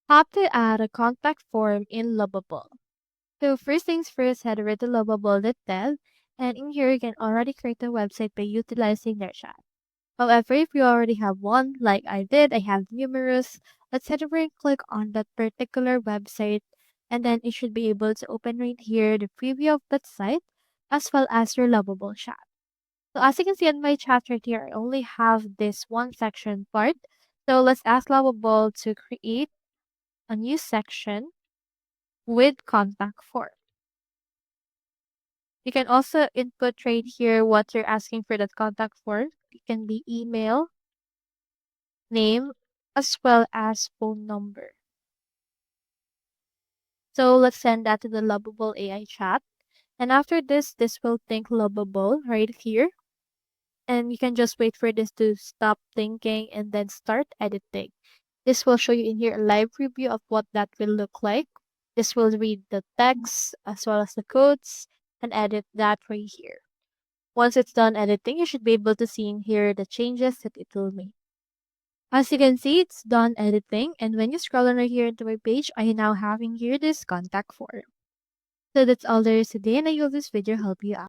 How to add a contact form in Lovable. So first things first, head over to lovable.dev, and in here you can already create a website by utilizing their chat. However, if you already have one, like I did, I have numerous, let's head over and click on that particular website, and then it should be able to open right here the preview of that site, as well as your Lovable chat. So as you can see in my chat right here, I only have this one section part. So let's ask Lovable to create a new section with contact form. You can also input right here what you're asking for that contact form. It can be email, name, as well as phone number. So let's send that to the Lovable AI chat. And after this will think Lovable right here. And you can just wait for this to stop thinking and then start editing. This will show you in here a live preview of what that will look like. This will read the text as well as the codes and edit that right here. Once it's done editing, you should be able to see in here the changes that it will make. As you can see, it's done editing, and when you scroll on right here into my page, I now have in here this contact form. So that's all there is today, and I hope this video helped you out.